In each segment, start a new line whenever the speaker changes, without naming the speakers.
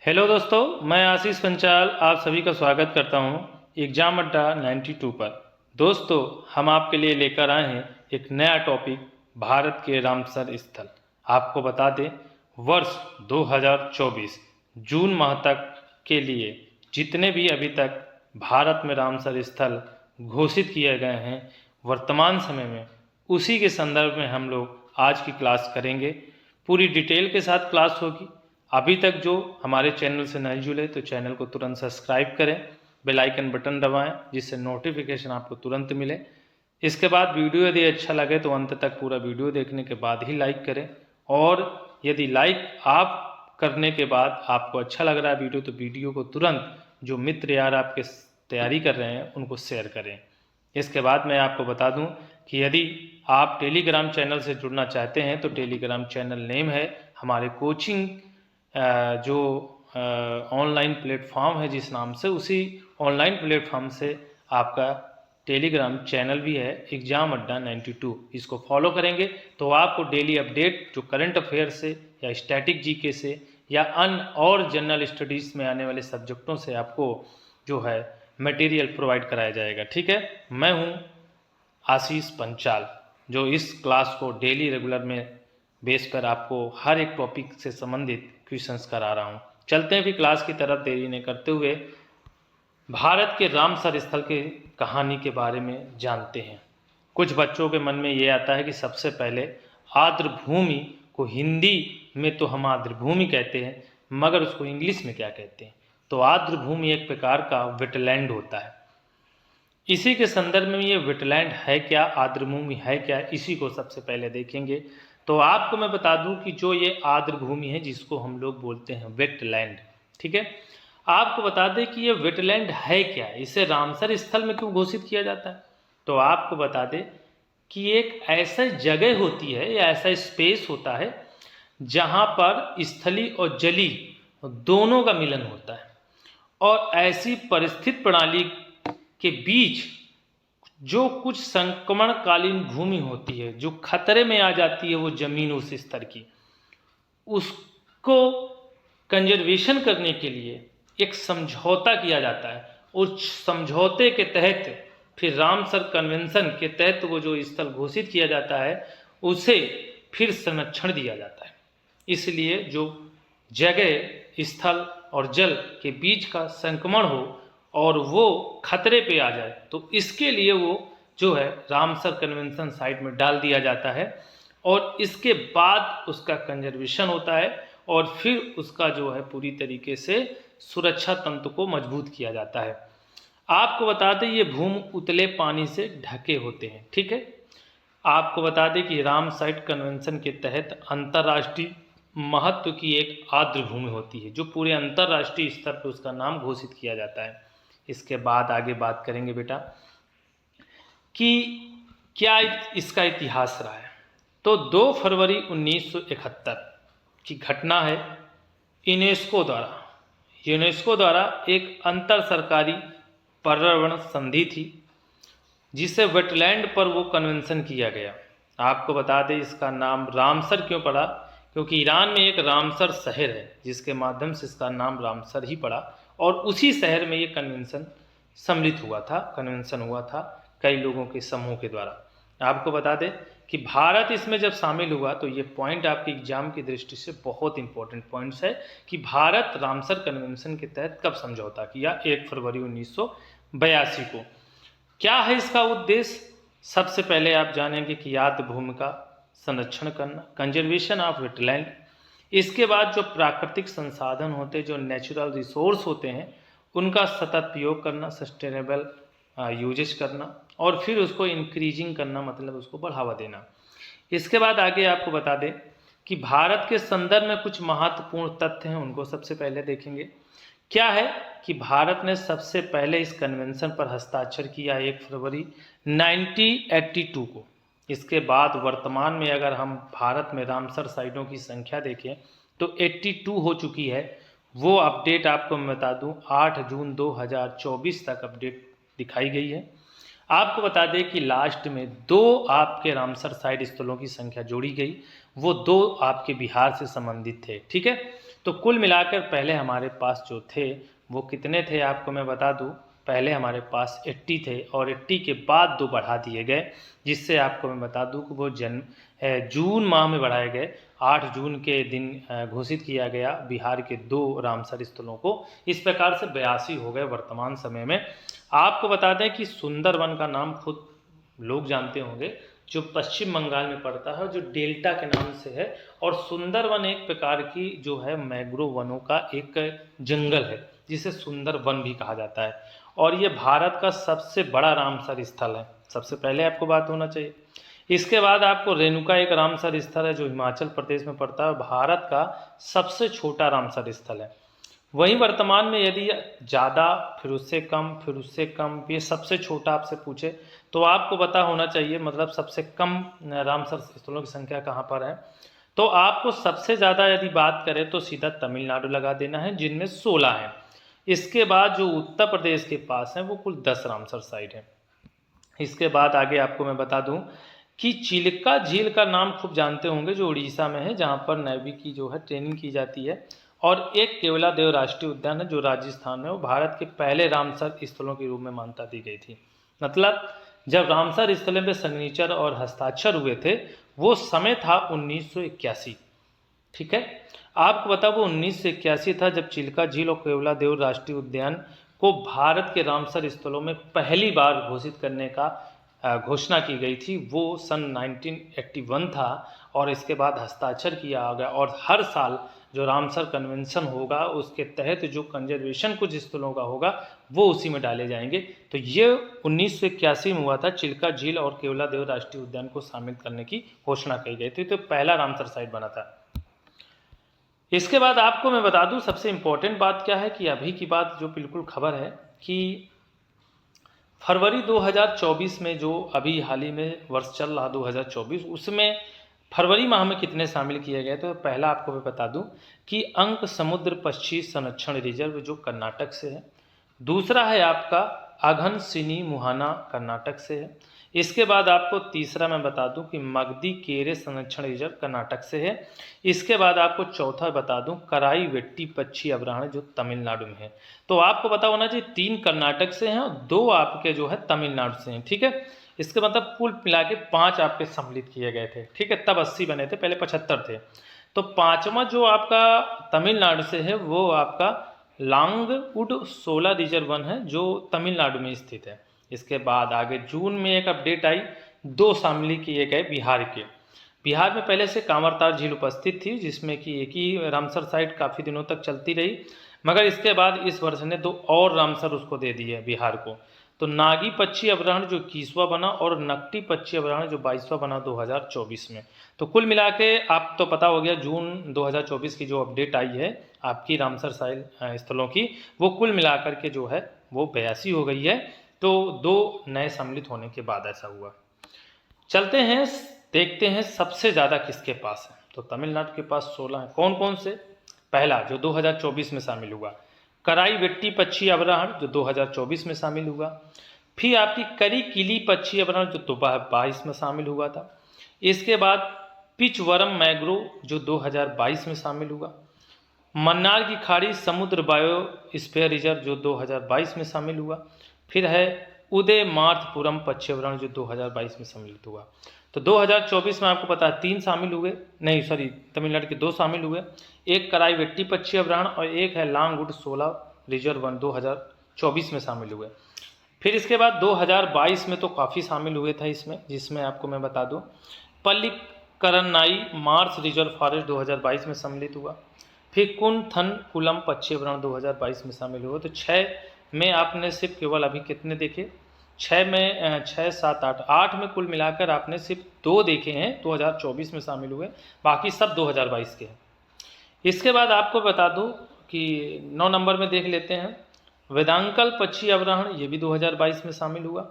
Hello दोस्तों, मैं आशीष पंचाल आप सभी का स्वागत करता हूं एग्जाम अड्डा 92 पर। दोस्तों, हम आपके लिए लेकर आए हैं एक नया टॉपिक, भारत के रामसर स्थल। आपको बता दें, वर्ष 2024 जून माह तक के लिए जितने भी अभी तक भारत में रामसर स्थल घोषित किए गए हैं वर्तमान समय में, उसी के संदर्भ में हम लोग आज की क्लास करेंगे। पूरी डिटेल के साथ क्लास होगी। अभी तक जो हमारे चैनल से नहीं जुड़े तो चैनल को तुरंत सब्सक्राइब करें, बेल आइकन बटन दबाएं जिससे नोटिफिकेशन आपको तुरंत मिले। इसके बाद वीडियो यदि अच्छा लगे तो अंत तक पूरा वीडियो देखने के बाद ही लाइक करें, और यदि लाइक आप करने के बाद आपको अच्छा लग रहा है वीडियो तो वीडियो को तुरंत जो मित्र यार आपके तैयारी कर रहे हैं उनको शेयर करें। इसके बाद मैं आपको बता दूं कि यदि आप टेलीग्राम चैनल से जुड़ना चाहते हैं तो टेलीग्राम चैनल नेम है हमारे कोचिंग जो ऑनलाइन प्लेटफॉर्म है जिस नाम से, उसी ऑनलाइन प्लेटफॉर्म से आपका टेलीग्राम चैनल भी है एग्जाम अड्डा 92। इसको फॉलो करेंगे तो आपको डेली अपडेट जो करंट अफेयर से या स्टैटिक जीके से या अन्य और जनरल स्टडीज़ में आने वाले सब्जेक्टों से आपको जो है मटेरियल प्रोवाइड कराया जाएगा। ठीक है, मैं हूँ आशीष पंचाल जो इस क्लास को डेली रेगुलर में बेस पर आपको हर एक टॉपिक से संबंधित क्वेश्चंस करा रहा हूँ। चलते हैं भी क्लास की तरफ, देरी नहीं करते हुए भारत के रामसर स्थल की कहानी के बारे में जानते हैं। कुछ बच्चों के मन में ये आता है कि सबसे पहले आर्द्रभूमि को हिंदी में तो हम आर्द्रभूमि कहते हैं, मगर उसको इंग्लिश में क्या कहते हैं? तो आर्द्रभूमि एक प्रकार का वेटलैंड होता है। इसी के संदर्भ में ये वेटलैंड है क्या, आर्द्रभूमि है क्या, इसी को सबसे पहले देखेंगे। तो आपको मैं बता दूं कि जो ये आर्द्रभूमि है जिसको हम लोग बोलते हैं वेटलैंड, ठीक है, आपको बता दें कि ये वेटलैंड है क्या, इसे रामसर स्थल में क्यों घोषित किया जाता है। तो आपको बता दें कि एक ऐसा जगह होती है या ऐसा स्पेस होता है जहाँ पर स्थली और जली दोनों का मिलन होता है, और ऐसी परिस्थित प्रणाली के बीच जो कुछ संक्रमणकालीन भूमि होती है, जो खतरे में आ जाती है वो जमीन उस स्तर की, उसको कंजर्वेशन करने के लिए एक समझौता किया जाता है। उस समझौते के तहत फिर रामसर कन्वेंशन के तहत वो जो स्थल घोषित किया जाता है उसे फिर संरक्षण दिया जाता है। इसलिए जो जगह, स्थल और जल के बीच का संक्रमण हो और वो खतरे पे आ जाए तो इसके लिए वो जो है रामसर कन्वेंशन साइट में डाल दिया जाता है, और इसके बाद उसका कंजर्वेशन होता है और फिर उसका जो है पूरी तरीके से सुरक्षा तंत्र को मजबूत किया जाता है। आपको बता दें ये भूमि उतले पानी से ढके होते हैं। ठीक है, आपको बता दें कि रामसर कन्वेंशन के तहत अंतर्राष्ट्रीय महत्व की एक आर्द्र भूमि होती है जो पूरे अंतर्राष्ट्रीय स्तर पर उसका नाम घोषित किया जाता है। इसके बाद आगे बात करेंगे बेटा कि क्या इसका इतिहास रहा है। तो 2 फरवरी 1971 की घटना है। यूनेस्को द्वारा एक अंतर सरकारी पर्यावरण संधि थी जिसे वेटलैंड पर वो कन्वेंशन किया गया। आपको बता दें इसका नाम रामसर क्यों पड़ा, क्योंकि ईरान में एक रामसर शहर है जिसके माध्यम से इसका नाम रामसर ही पड़ा, और उसी शहर में ये कन्वेंशन सम्मिलित हुआ था, कन्वेंशन हुआ था कई लोगों के समूह के द्वारा। आपको बता दें कि भारत इसमें जब शामिल हुआ तो ये पॉइंट आपके एग्जाम की दृष्टि से बहुत इंपॉर्टेंट पॉइंट्स है कि भारत रामसर कन्वेंशन के तहत कब समझौता किया, 1 फरवरी 1982 को। क्या है इसका उद्देश्य? सबसे पहले आप जानेंगे कि आर्द्रभूमि का संरक्षण करना, कंजर्वेशन ऑफ वेटलैंड। इसके बाद जो प्राकृतिक संसाधन होते हैं, जो नेचुरल रिसोर्स होते हैं, उनका सतत प्रयोग करना, सस्टेनेबल यूजेज करना, और फिर उसको इंक्रीजिंग करना, मतलब उसको बढ़ावा देना। इसके बाद आगे आपको बता दें कि भारत के संदर्भ में कुछ महत्वपूर्ण तथ्य हैं, उनको सबसे पहले देखेंगे। क्या है कि भारत ने सबसे पहले इस कन्वेंशन पर हस्ताक्षर किया 1 फरवरी 1982 को। इसके बाद वर्तमान में अगर हम भारत में रामसर साइटों की संख्या देखें तो 82 हो चुकी है। वो अपडेट आपको मैं बता दूं 8 जून 2024 तक अपडेट दिखाई गई है। आपको बता दें कि लास्ट में 2 आपके रामसर साइट स्थलों की संख्या जोड़ी गई, वो 2 आपके बिहार से संबंधित थे। ठीक है, तो कुल मिलाकर पहले हमारे पास जो थे वो कितने थे आपको मैं बता दूं, पहले हमारे पास 80 थे और 80 के बाद 2 बढ़ा दिए गए, जिससे आपको मैं बता दूं कि वो जून माह में बढ़ाए गए। 8 जून के दिन घोषित किया गया बिहार के 2 रामसर स्थलों को। इस प्रकार से 82 हो गए वर्तमान समय में। आपको बता दें कि सुंदरवन का नाम खुद लोग जानते होंगे, जो पश्चिम बंगाल में पड़ता है, जो डेल्टा के नाम से है। और सुंदरवन एक प्रकार की जो है मैंग्रोव वनों का एक जंगल है, जिसे सुंदरवन भी कहा जाता है। और ये भारत का सबसे बड़ा रामसर स्थल है, सबसे पहले आपको बात होना चाहिए। इसके बाद आपको रेणुका एक रामसर स्थल है जो हिमाचल प्रदेश में पड़ता है, भारत का सबसे छोटा रामसर स्थल है। वहीं वर्तमान में यदि ज़्यादा फिर उससे कम फिर उससे कम, ये सबसे छोटा आपसे पूछे तो आपको पता होना चाहिए मतलब सबसे कम रामसर स्थलों की संख्या कहाँ पर है। तो आपको सबसे ज़्यादा यदि बात करें तो सीधा तमिलनाडु लगा देना है, जिनमें 16 हैं। इसके बाद जो उत्तर प्रदेश के पास है वो कुल 10 रामसर साइट है। इसके बाद आगे आपको मैं बता दूं कि चिल्का झील का नाम खूब जानते होंगे, जो उड़ीसा में है, जहाँ पर नेवी की जो है ट्रेनिंग की जाती है। और एक केवलादेव राष्ट्रीय उद्यान है जो राजस्थान में, वो भारत के पहले रामसर स्थलों के रूप में मान्यता दी गई थी। मतलब जब रामसर स्थलों में सिग्नेचर और हस्ताक्षर हुए थे वो समय था 1981। ठीक है, आपको बता वो 1981 था जब चिल्का झील और केवलादेव राष्ट्रीय उद्यान को भारत के रामसर स्थलों में पहली बार घोषित करने का घोषणा की गई थी। वो सन 1981 था और इसके बाद हस्ताक्षर किया गया। और हर साल जो रामसर कन्वेंशन होगा उसके तहत जो कंजर्वेशन कुछ स्थलों का होगा वो उसी में डाले जाएंगे। तो ये 1981 में हुआ था, चिल्का झील और केवलादेव राष्ट्रीय उद्यान को शामिल करने की घोषणा की गई थी। तो पहला रामसर साइट बना था। इसके बाद आपको मैं बता दूं सबसे इम्पोर्टेंट बात क्या है कि अभी की बात जो बिल्कुल खबर है कि फरवरी 2024 में जो अभी हाल ही में वर्ष चल रहा 2024, उसमें फरवरी माह में कितने शामिल किए गए। तो पहला आपको मैं बता दूं कि अंक समुद्र पक्षी संरक्षण रिजर्व जो कर्नाटक से है। दूसरा है आपका अघन सिनी मुहाना कर्नाटक से है। इसके बाद आपको तीसरा मैं बता दूं कि मगदी केरे संरक्षण रिजर्व कर्नाटक से है। इसके बाद आपको चौथा बता दूं कराई वेट्टी पक्षी अभयारण्य जो तमिलनाडु में है। तो आपको पता होना चाहिए 3 कर्नाटक से हैं और 2 आपके जो है तमिलनाडु से हैं। ठीक है, इसके मतलब कुल मिला के 5 आपके सम्मिलित किए गए थे। ठीक है, तब 80 बने थे, पहले 75 थे। तो 5वां जो आपका तमिलनाडु से है वो आपका लांगवुड 16 रिजर्व वन है जो तमिलनाडु में स्थित है। इसके बाद आगे जून में एक अपडेट आई, 2 शामिल किए गए बिहार के। बिहार में पहले से कांवरताल झील उपस्थित थी जिसमें कि एक ही रामसर साइट काफ़ी दिनों तक चलती रही, मगर इसके बाद इस वर्ष ने 2 और रामसर उसको दे दिए बिहार को। तो नागी पक्षी अभयारण्य जो 21वां बना और नकटी पक्षी अभयारण्य जो 22वां बना 2024 में। तो कुल मिला के आप तो पता हो गया जून 2024 की जो अपडेट आई है आपकी रामसर साइट स्थलों की, वो कुल मिलाकर के जो है वो 82 हो गई है। तो 2 नए सम्मिलित होने के बाद ऐसा हुआ। चलते हैं देखते हैं सबसे ज़्यादा किसके पास है। तो तमिलनाडु के पास 16 है। कौन कौन से? पहला जो 2024 में शामिल हुआ कराई वेट्टी पक्षी अभयारण्य जो 2024 में शामिल हुआ। फिर आपकी करी किली पक्षी अभयारण्य जो 2022 में शामिल हुआ था। इसके बाद पिचवरम मैग्रोव जो 2022 में शामिल हुआ। मन्नार की खाड़ी समुद्र बायोस्फीयर रिजर्व जो 2022 में शामिल हुआ। फिर है उदय मार्थपुरम पक्षी अभयारण्य जो 2022 में सम्मिलित हुआ। तो 2024 में आपको पता है 3 शामिल हुए, नहीं सॉरी तमिलनाडु के 2 शामिल हुए, एक कराई वेट्टी पक्षी अभयारण्य और एक है लांगवुड 16 रिजर्व वन 2024 में शामिल हुए। फिर इसके बाद 2022 में तो काफ़ी शामिल हुए था इसमें, जिसमें आपको मैं बता दूं पल्लिकरनई मार्स रिजर्व फॉरेस्ट 2022 में सम्मिलित हुआ। फिर कुनथन कुलम पक्षी अभयारण्य 2022 में शामिल हुआ। तो 6 में आपने सिर्फ केवल अभी कितने देखे, 6 में 6, 7, 8 में कुल मिलाकर आपने सिर्फ 2 देखे हैं 2024 में शामिल हुए, बाकी सब 2022 के हैं। इसके बाद आपको बता दूं कि 9 नंबर में देख लेते हैं वेदांकल पक्षी अभयारण्य, ये भी 2022 में शामिल हुआ।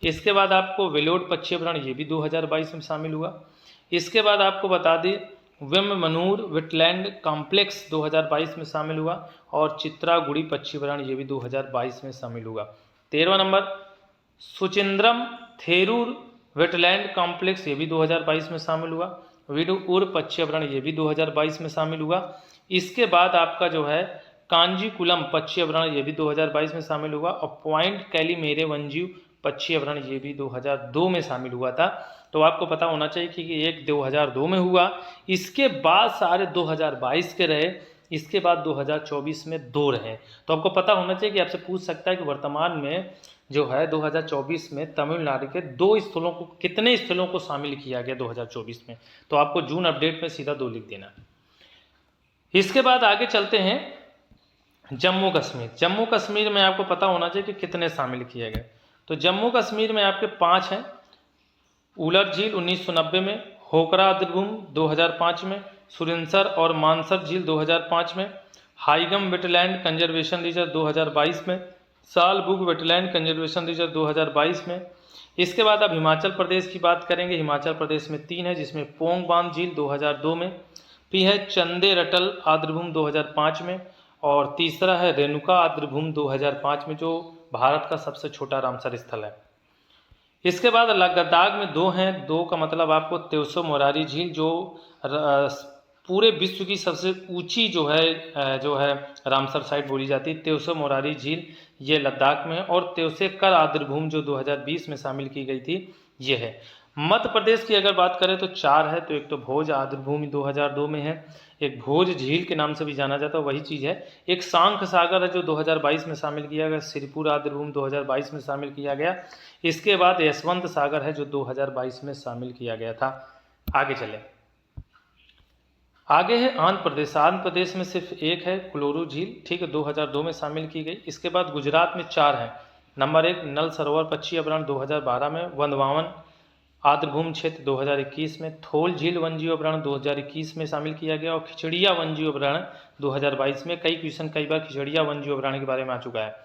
इसके बाद आपको वेलोड पक्षी अभयारण्य, ये भी 2022 में शामिल हुआ। इसके बाद आपको बता दें वेममनूर वेटलैंड कॉम्प्लेक्स 2022 में शामिल हुआ और चित्रागुड़ी पक्षी अभयारण्य ये भी 2022 में शामिल हुआ। 13वां number Suchindram Theroor wetland complex ये भी 2022 में शामिल हुआ। विडुपुर पक्षी अभयारण्य ये भी 2022 में शामिल हुआ। इसके बाद आपका जो है कांजीकुलम पक्षी अभयारण्य, ये भी 2022 में शामिल हुआ, और पॉइंट कैलीमेरे वन्यजीव पक्षी अभयारण्य, ये भी 2002 में शामिल हुआ था। तो आपको पता होना चाहिए कि एक 2002 में हुआ, इसके बाद सारे 2022 के रहे, इसके बाद 2024 में 2 रहे। तो आपको पता होना चाहिए कि आपसे पूछ सकता है कि वर्तमान में जो है 2024 में तमिलनाडु के 2 स्थलों को, कितने स्थलों को शामिल किया गया 2024 में। तो आपको जून अपडेट में सीधा 2 लिख देना। इसके बाद आगे चलते हैं जम्मू कश्मीर। जम्मू कश्मीर में आपको पता होना चाहिए कि कितने शामिल किए गए। तो जम्मू कश्मीर में आपके 5 हैं। उलर झील 1990 में, होकरा आर्द्रभूमि 2005 में, सुरिनसर और मानसर झील 2005 में, हाईगम वेटलैंड कंजर्वेशन रिजर्व 2022 में, सालबुग वेटलैंड कंजर्वेशन रिजर्व 2022 में। इसके बाद अब हिमाचल प्रदेश की बात करेंगे। हिमाचल प्रदेश में 3 है, जिसमें पोंग बांध झील 2002 में, फिर है चंदे रटल आर्द्रभूमि 2005 में, और तीसरा है रेणुका आर्द्रभूमि 2005 में, जो भारत का सबसे छोटा रामसर स्थल है। इसके बाद लद्दाख में 2 हैं। 2 का मतलब आपको त्योसो मोरारी झील, जो पूरे विश्व की सबसे ऊंची जो है रामसर साइट बोली जाती है, त्योसो मोरारी झील, ये लद्दाख में है। और त्योसे कर आर्द्रभूमि जो 2020 में शामिल की गई थी, ये है। मध्य प्रदेश की अगर बात करें तो 4 है। तो एक तो भोज आर्द्रभूमि 2002 में है, एक भोज झील के नाम से भी जाना जाता है, वही चीज़ है। एक सांख सागर है जो 2022 में शामिल किया गया, श्रीपुर आर्द्रभूमि 2022 में शामिल किया गया। इसके बाद यशवंत सागर है जो 2022 में शामिल किया गया था। आगे चले, आगे है आंध्र प्रदेश। आंध्र प्रदेश में सिर्फ एक है, कोलोरू झील, ठीक है, 2002 में शामिल की गई। इसके बाद गुजरात में 4 हैं। नंबर 1 नल सरोवर पक्षी अभयारण्य 2012 में, वंदवावन आर्द्रभूमि क्षेत्र 2021 में, थोल झील वन्यजीव अभयारण्य 2021 में शामिल किया गया, और खिचड़िया वन्यजीव अभयारण्य 2022 में। कई क्वेश्चन कई बार खिचड़िया वन्यजीव अभयारण्य के बारे में आ चुका है।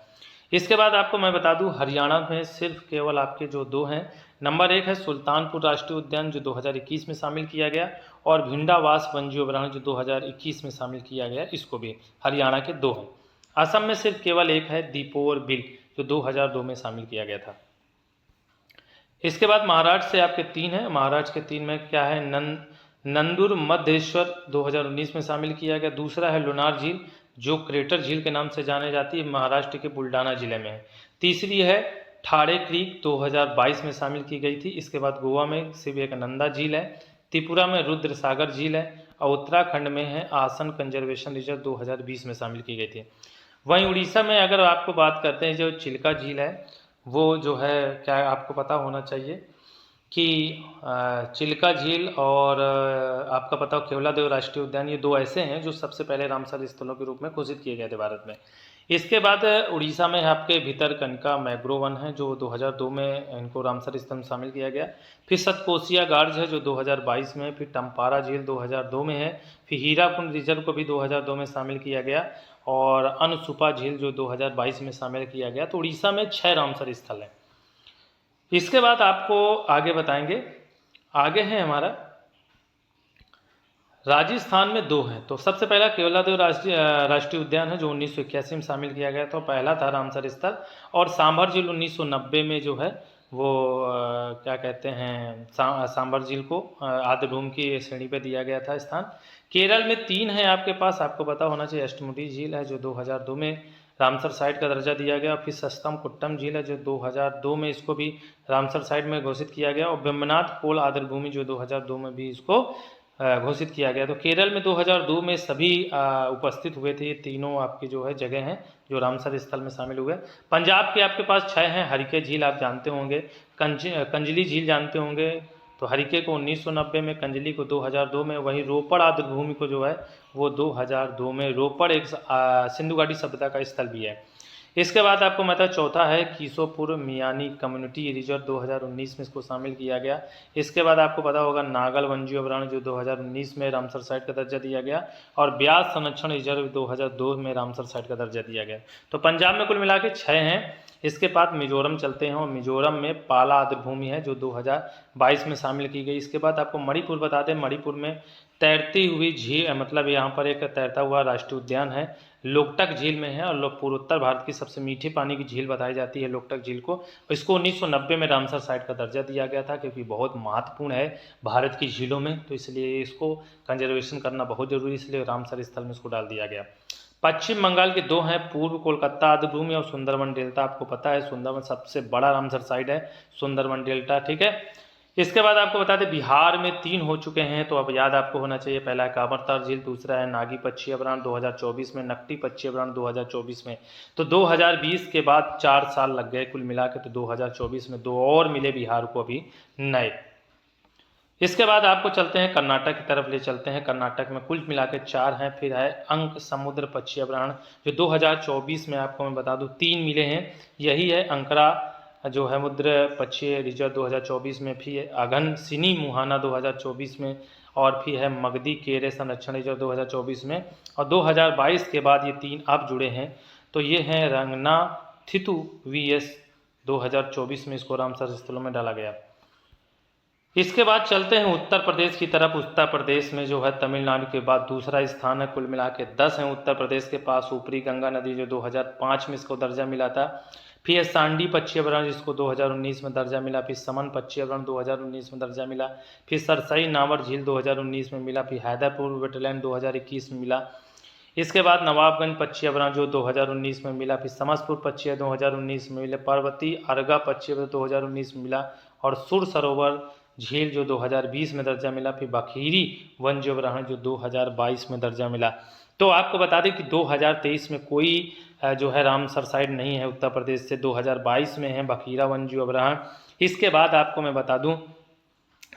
इसके बाद आपको मैं बता दूं, हरियाणा में सिर्फ केवल आपके जो 2 हैं। नंबर 1 है सुल्तानपुर राष्ट्रीय उद्यान जो 2021 में शामिल किया गया, और भिंडावास वन्यजीव अभयारण्य जो 2021 में शामिल किया गया, इसको भी हरियाणा के 2 हैं। असम में सिर्फ केवल एक है, दीपोर बिल, जो 2002 में शामिल किया गया था। इसके बाद महाराष्ट्र से आपके 3 हैं। महाराष्ट्र के 3 में क्या है, नंदुर मध्येश्वर 2019 में शामिल किया गया। दूसरा है लोनार झील जो क्रेटर झील के नाम से जाने जाती है, महाराष्ट्र के बुल्डाना जिले में है। तीसरी है ठाड़े क्रीक 2022 में शामिल की गई थी। इसके बाद गोवा में सिर्फ एक नंदा झील है, त्रिपुरा में रुद्र सागर झील है, और उत्तराखंड में है आसन कंजर्वेशन रिजर्व 2020 में शामिल की गई थी। वहीं उड़ीसा में अगर आपको बात करते हैं, जो चिल्का झील है, वो जो है क्या आपको पता होना चाहिए कि चिल्का झील और आपका पता हो केवलादेव राष्ट्रीय उद्यान, ये 2 ऐसे हैं जो सबसे पहले रामसर स्थलों के रूप में घोषित किए गए थे भारत में। इसके बाद उड़ीसा में आपके भितरकनिका मैग्रो वन है जो 2002 में इनको रामसर स्थल में शामिल किया गया। फिर सतकोसिया गार्ज है जो 2022 में, फिर टम्पारा झील 2002 में है, फिर हीराकुंड रिजर्व को भी 2002 में शामिल किया गया, और अनसुपा झील जो 2022 में शामिल किया गया। तो उड़ीसा में 6 रामसर स्थल हैं। इसके बाद आपको आगे बताएंगे, आगे है हमारा राजस्थान में 2 हैं। तो सबसे पहला केवलादेव राष्ट्रीय उद्यान है जो 1981 में शामिल किया गया था, पहला था रामसर स्थल। और सांभर झील 1990 में जो है वो क्या कहते हैं, सांभर झील को आर्द्रभूमि की श्रेणी पे दिया गया था स्थान। केरल में 3 है आपके पास, आपको पता होना चाहिए। अष्टमुडी झील है जो 2002 में रामसर साइट का दर्जा दिया गया। फिर सस्तम कुट्टम झील है जो 2002 में इसको भी रामसर साइट में घोषित किया गया, और बेम्बनाथ पोल आर्द्रभूमि जो 2002 में भी इसको घोषित किया गया। तो केरल में 2002 में सभी उपस्थित हुए थे। ये तीनों आपकी जो है जगह हैं जो रामसर स्थल में शामिल हुए। पंजाब के आपके पास 6 हैं। हरिके झील आप जानते होंगे, कंजली झील जानते होंगे। तो हरिके को 1990 में, कंजली को 2002 में, वहीं रोपड़ आर्द्रभूमि को जो है वो 2002 में। रोपड़ एक सिंधु घाटी सभ्यता का स्थल भी है। इसके बाद आपको मतलब चौथा है किशोपुर मियानी कम्युनिटी रिजर्व 2019 में इसको शामिल किया गया। इसके बाद आपको पता होगा नागल वन्यजीव अभयारण्य जो 2019 में रामसर साइट का दर्जा दिया गया, और ब्यास संरक्षण रिजर्व 2002 में रामसर साइट का दर्जा दिया गया। तो पंजाब में कुल मिला के 6 हैं। इसके बाद मिजोरम चलते हैं, और मिजोरम में पाला आर्द्रभूमि है जो 2022 में शामिल की गई। इसके बाद आपको मणिपुर बता दें, मणिपुर में तैरती हुई झील, मतलब यहाँ पर एक तैरता हुआ राष्ट्रीय उद्यान है, लोकटक झील में है और पूर्वोत्तर भारत की सबसे मीठी पानी की झील बताई जाती है लोकटक झील को। इसको 1990 में रामसर साइट का दर्जा दिया गया था क्योंकि बहुत महत्वपूर्ण है भारत की झीलों में, तो इसलिए इसको कंजर्वेशन करना बहुत जरूरी, इसलिए रामसर स्थल में इसको डाल दिया गया। पश्चिम बंगाल के दो हैं, पूर्व कोलकाता आर्द्रभूमि और सुंदरवन डेल्टा। आपको पता है सुंदरवन सबसे बड़ा रामसर साइट है, सुंदरवन डेल्टा, ठीक है। इसके बाद आपको बता दें बिहार में 3 हो चुके हैं, तो अब याद आपको होना चाहिए। पहला है कांवरताल झील, दूसरा है नागी पक्षी अभयारण्य 2024 में, नकटी पक्षी अभयारण्य 2024 में। तो 2020 के बाद 4 साल लग गए कुल मिला के, तो 2024 में 2 और मिले बिहार को अभी नए। इसके बाद आपको चलते हैं कर्नाटक की तरफ ले चलते हैं। कर्नाटक में कुल मिला के 4 हैं। फिर है अंक समुद्र पक्षी अभयारण्य जो 2024 में आपको मैं बता दूं 3 मिले हैं। यही है अंकरा जो है समुद्र पक्षी रिजर्व 2024 में, फिर अगन सिनी मुहाना 2024 में, और फिर है मगधी केरे संरक्षण रिजर्व 2024 में। और 2022 के बाद ये 3 अब जुड़े हैं, तो ये हैं रंगना थितु VS 2024 में इसको रामसर स्थलों में डाला गया। इसके बाद चलते हैं उत्तर प्रदेश की तरफ। उत्तर प्रदेश में जो है तमिलनाडु के बाद दूसरा स्थान है, कुल मिला के 10 हैं उत्तर प्रदेश के पास। ऊपरी गंगा नदी जो 2005 में इसको दर्जा मिला था। फिर सांडी पक्षी अभयारण्य जिसको 2019 में दर्जा मिला। फिर समन पक्षी अभयारण्य 2019 में दर्जा मिला। फिर सरसई नावर झील 2019 में मिला। फिर हैदरपुर वेटलैंड 2021 में मिला। इसके बाद नवाबगंज पक्षी अभयारण्य जो 2019 में मिला। फिर समस्तपुर पक्षी 2019 में मिले। पार्वती अर्गा पक्षी अभयारण्य 2019 में मिला। और सुर सरोवर झील जो 2020 में दर्जा मिला। फिर बखीरी वन्य अभयारण्य जो 2022 में दर्जा मिला। तो आपको बता दें कि 2023 में कोई जो है रामसर साइट नहीं है उत्तर प्रदेश से, 2022 में है बखीरा वन्य अभयारण्य। इसके बाद आपको मैं बता दूं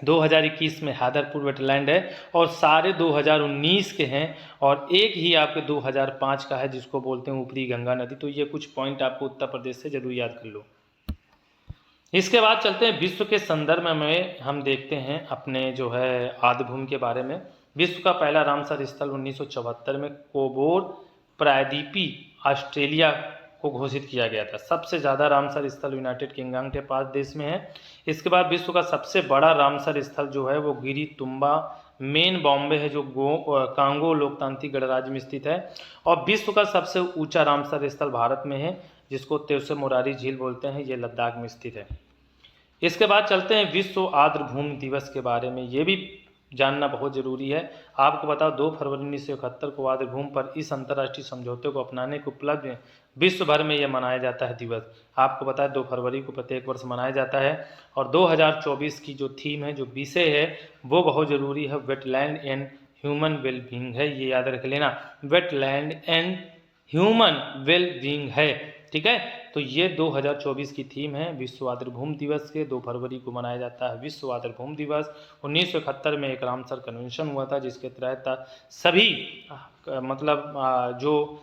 2021 में हैदरपुर वेटलैंड है और सारे 2019 के हैं, और एक ही आपके 2005 का है जिसको बोलते हैं ऊपरी गंगा नदी। तो ये कुछ पॉइंट आपको उत्तर प्रदेश से जरूर याद कर लो। इसके बाद चलते हैं विश्व के संदर्भ में हम देखते हैं अपने जो है आर्द्रभूमि के बारे में। विश्व का पहला रामसर स्थल 1974 में कोबोर प्रायद्वीपी ऑस्ट्रेलिया को घोषित किया गया था। सबसे ज़्यादा रामसर स्थल यूनाइटेड किंगडम के पास देश में है। इसके बाद विश्व का सबसे बड़ा रामसर स्थल जो है वो गिरी तुम्बा मेन बॉम्बे है जो कांगो लोकतांत्रिक गणराज्य में स्थित है। और विश्व का सबसे ऊंचा रामसर स्थल भारत में है जिसको तेवसे मोरारी झील बोलते हैं, ये लद्दाख में स्थित है। इसके बाद चलते हैं विश्व आर्द्रभूमि दिवस के बारे में, ये भी जानना बहुत जरूरी है। आपको बताओ 2 फरवरी 1971 को आर्द्रभूमि पर इस अंतर्राष्ट्रीय समझौते को अपनाने के उपलक्ष्य में विश्व भर में यह मनाया जाता है दिवस। आपको पता है 2 फरवरी को प्रत्येक वर्ष मनाया जाता है। और 2024 की जो थीम है, जो विषय है, वो बहुत ज़रूरी है, वेटलैंड एंड ह्यूमन वेलबींग है। ये याद रख लेना, वेटलैंड एंड ह्यूमन वेलबींग है, ठीक है। तो ये 2024 की थीम है विश्व आर्द्रभूमि दिवस के। 2 फरवरी को मनाया जाता है विश्व आर्द्रभूमि दिवस। 1971 में एक रामसर कन्वेंशन हुआ था जिसके तहत सभी मतलब जो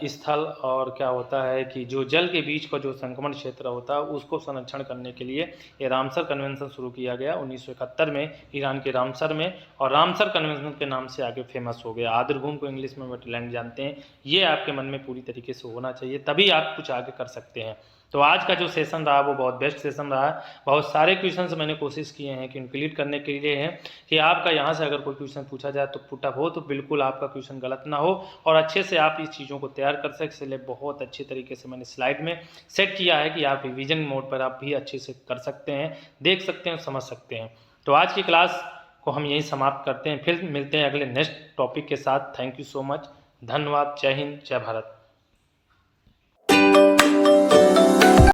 स्थल और क्या होता है कि जो जल के बीच का जो संक्रमण क्षेत्र होता है उसको संरक्षण करने के लिए ये रामसर कन्वेंशन शुरू किया गया 1971 में ईरान के रामसर में। और रामसर कन्वेंशन के नाम से आगे फेमस हो गया। आर्द्रभूमि को इंग्लिश में वेटलैंड जानते हैं। ये आपके मन में पूरी तरीके से होना चाहिए, तभी आप कुछ आगे कर सकते हैं। तो आज का जो सेशन रहा वो बहुत बेस्ट सेशन रहा। बहुत सारे क्वेश्चंस मैंने कोशिश किए हैं कि इंक्लूड करने के लिए हैं कि आपका यहाँ से अगर कोई क्वेश्चन पूछा जाए तो पुटअप हो तो बिल्कुल आपका क्वेश्चन गलत ना हो और अच्छे से आप इस चीज़ों को तैयार कर सकें। इसलिए बहुत अच्छे तरीके से मैंने स्लाइड में सेट किया है कि आप रिविजन मोड पर आप भी अच्छे से कर सकते हैं, देख सकते हैं, समझ सकते हैं। तो आज की क्लास को हम यहीं समाप्त करते हैं, फिर मिलते हैं अगले नेक्स्ट टॉपिक के साथ। थैंक यू सो मच, धन्यवाद, जय हिंद, जय भारत।